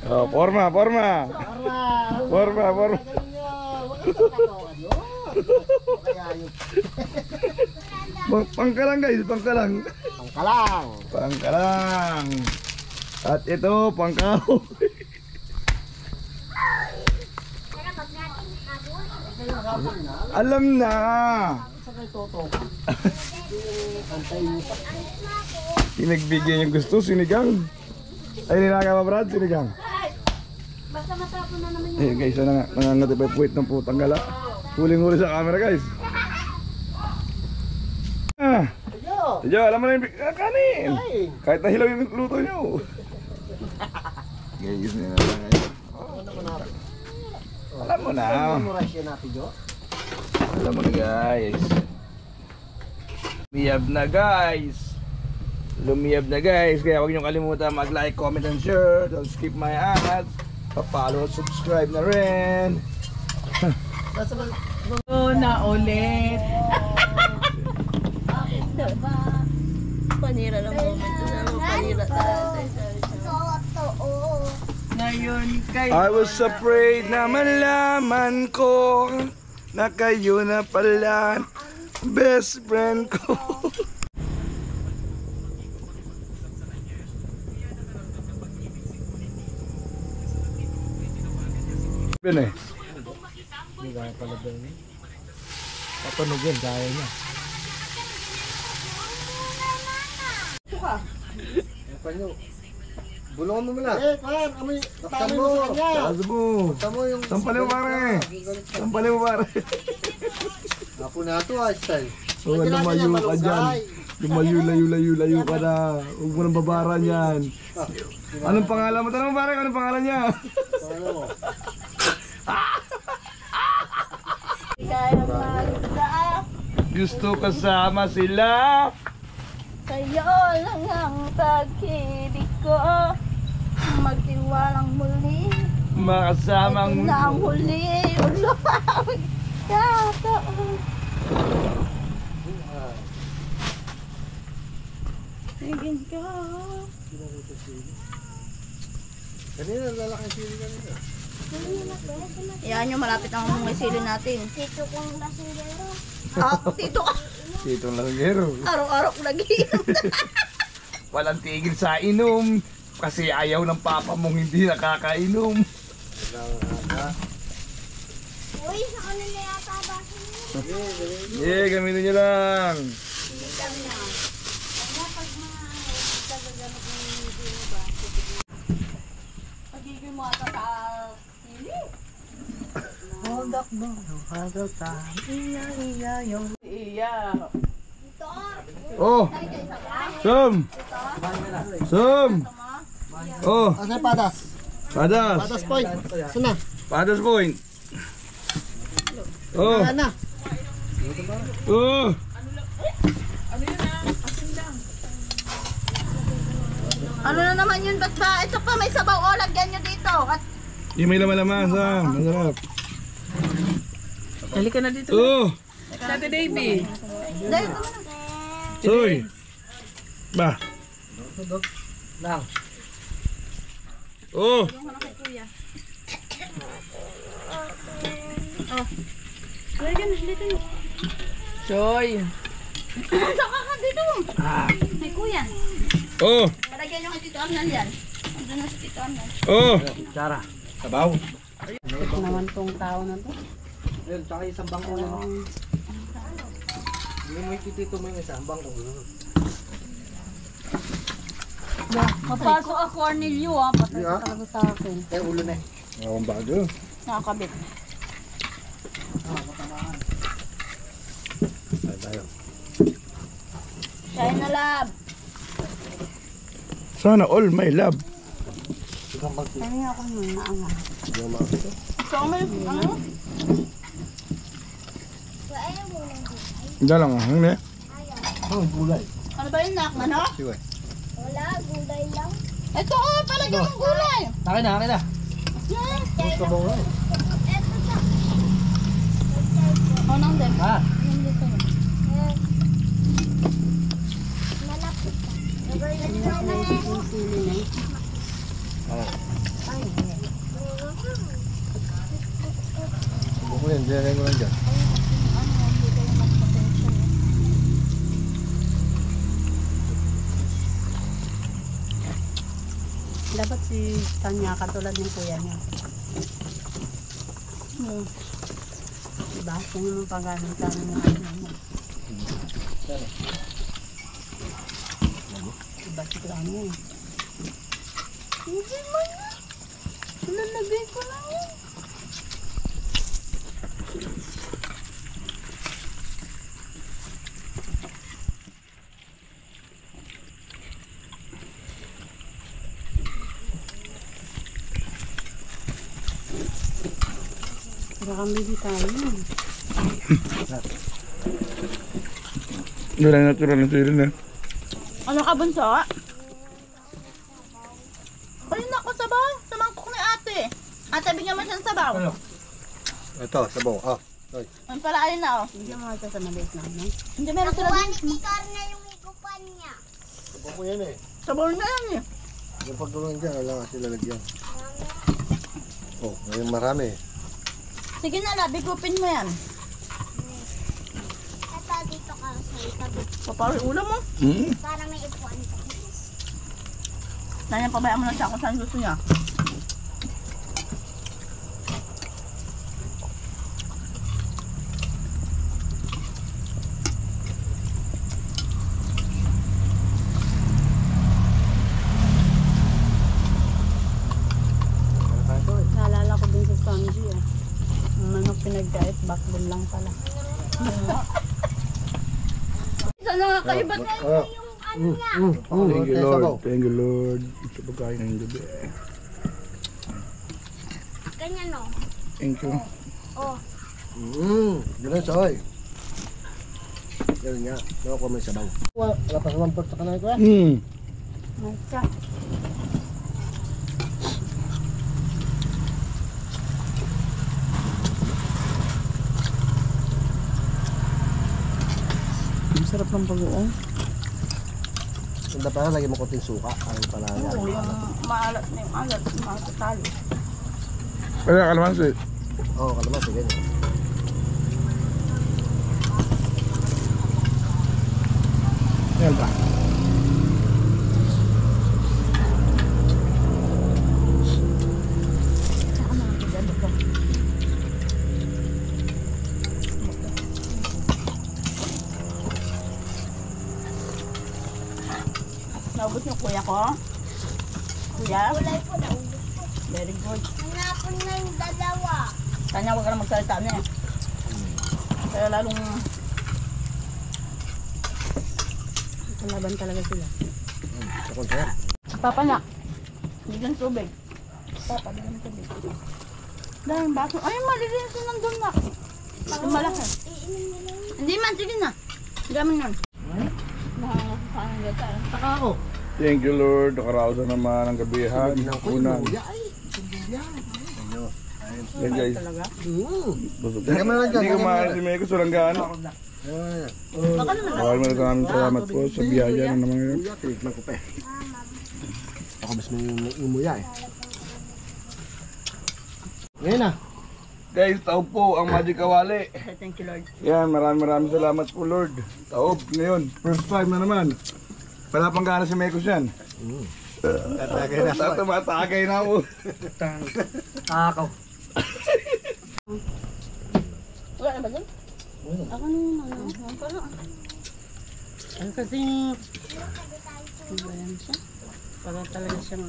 Oh, forma. Pangkalang guys, pangkalang. At ito, pangkaw. Alam na. Pinagbigyan yung gusto, sinigang. Ay, nilaka ba Brad? Sinigang. Basta matapon na naman Eh guys, nangangatipay puwit ng putang gala. Huling-huli sa camera guys. Tiyo, alam mo na yung kanin. Kahit nahilaw yung luto nyo. Guys, nila lang ngayon. Alam mo na. Alam mo na guys. Lumiyab na guys. Kaya huwag nyo kalimutan mag-like, comment, and share. Don't skip my ads. Pa-follow at subscribe na rin. Na ulit. panira lang mo. Panira talaga. Ngayon kayo. I was afraid na malaman ko na kayo na pala best friend ko. Ben eh. Hindi kaya pala doon. Papanugin, kaya niya. Apa nyo? Bulungan mo muna. Kwan, amoy. Taksan mo. Taas mo. Taksan mo yung... Sampalin mo pare. Sampalin mo pare. Apo na ito style. So lumayo ka dyan. Lumayo ka na. Huwag mo nang babaran yan. Anong pangalan mo? Tanong mo pare, anong pangalan niya? Pangalan mo? Gusto kasama sila. Sa'yo lang ang pag-ibig ko. Magtiwalang muli. Makasamang Ito na ang huli. Ulawag. Tato. Tingin ka. Kanina lalaki sili kanina. Yan yung malapit ang mga sili natin. Tito kong lasingero. Ah, tito ka. Tito Langgero. Araw-araw lagi. Walang tigil sa inom. Kasi ayaw ng papa mong hindi nakakainom. Uy, sa kanila yata ba? Yeah, gamitin nyo lang. Pagiging mo ata sa sili. Hodak mo, hodak ta. Iya. Oh! Sum! Sum! Oh! Asa padas? Padas! Padas point. Sana. Padas point! Oh! Na. Oh! Ano na naman yun? Ba't ba? Ito pa, may sabaw. O, lagyan nyo dito. At Yung may laman-laman, Sam. Masarap. Halika na dito. Oh! Dati Davey. dahil Soy! Ba? Lang. Oh! lagyan na dito. Choy. Saka ka dito. May kuya. Oh! Palagyan nyo kay Tito Arnal yan. Ando na si Tito Arnal. Oh! Tsara. Sabaw! Ito naman tong tao na to. Ayun, tsaka isang bangko na. Hindi mo ikitito mo yung isang bangko. Papasok ako Cornelio ha. Patay Yeah. talaga sa akin. Eh, ulo na eh. Ang bago. Nakakabit. Ay, tayo. Kaya na lab. Sana all my love. Kaya ako nung naangan. Hindi mo makakita. So, ano? Diyan lang. Hindi. Oh, gulay. Ano ba yun, nak? Ano? Sige. Wala, gulay lang. Ito, oh, palagyan ng gulay. Akin na. Gusto mo nga. Oh, nang din. Ha? Nandito yun. Oh. yun, dinagay mo lang dyan. Hindi kayo mag-potential. Dapat si Tanya katulad ng kuya niya. Diba? Kung yung paggamit lang ng mga mo. Diba si Tanya? Hindi mo na. Lalagay ko lang yun. Para kang baby tayo. Wala natural na sila na. Ano ka, bunso? Ayun ako, sabaw. Sa mangkok ni ate. Ate, bigyan mo siyang sabaw. Ito, sabaw. Ah, ay. Ang pala, ayun na, oh. Hindi mo ito sa maliit namin. Hindi, meron sila din. Sabaw ko yan eh. Sabaw na yan, eh. Yung pagtulong dyan, wala kasi lalagyan. Oh, ngayon marami. Sige na, labi, gupin mo yan. Ito dito ka sa itabi. Papawi ulam mo. Para may ipuan ka. Nanyan, pabayaan mo lang siya kung saan gusto niya. Naalala ko din sa Sanji eh. Ang manok pinag-diet, backbone lang pala. Saan na nga kayo ba na? Ah. Thank you, Lord. Thank you, Lord. Sa pagkain ng gabi. Ganyan o. Thank you. Oh. Ganun soy. Ganun nga. Nawa ko may sabaw. Wala pa sa mampot sa kanay ko eh. Nice ka. Ang sarap ng bagoong. Ganda pa lagi mo konting suka. Ang panaya. Oo, yung maalat na yung alat, matatalo. Kaya kalamansi. Oo, kalaman. Sige. Yan ba? Saka mga kagano ko. Naubos niyo kuya ko? Kuya? Kulay po na ubos. Very good. Hanapon na yung dalawa. Kanya huwag ka na magsalita niya. Kaya lalong Kalaban talaga sila. Ako sa'yo. Papa na. Bigyan tubig. Papa, bigyan tubig. Dahil baso. Ay, malilinis yun nandun na. Yung malaki. Iinom nila yun. Hindi man, sige na. Gamin nun. Nakakasaan nga tayo. Saka ako. Thank you, Lord. Nakarausan naman ang gabihan. Unan. Yan, guys. Talaga? Busog. Lagyan mo lang dyan, Hindi lagyan mo kumain lang. si Meko. Sulang gana. Ayan. Baka naman. Maraming salamat po sa biyaya na naman yun. Tignan ko pa eh. Ako mas may umuya eh. Ngayon na. Guys, taob po ang Magic Kawali. Thank you, Lord. Yan, maraming salamat po, Lord. Taob ngayon. First time na naman. Wala pang gana si Meko yan. Tatagay na. Tumatagay na ako. Ako. Wala na ba dun? Ako na yun. Ano kasi... Ano ba yan siya? Para talaga siyang...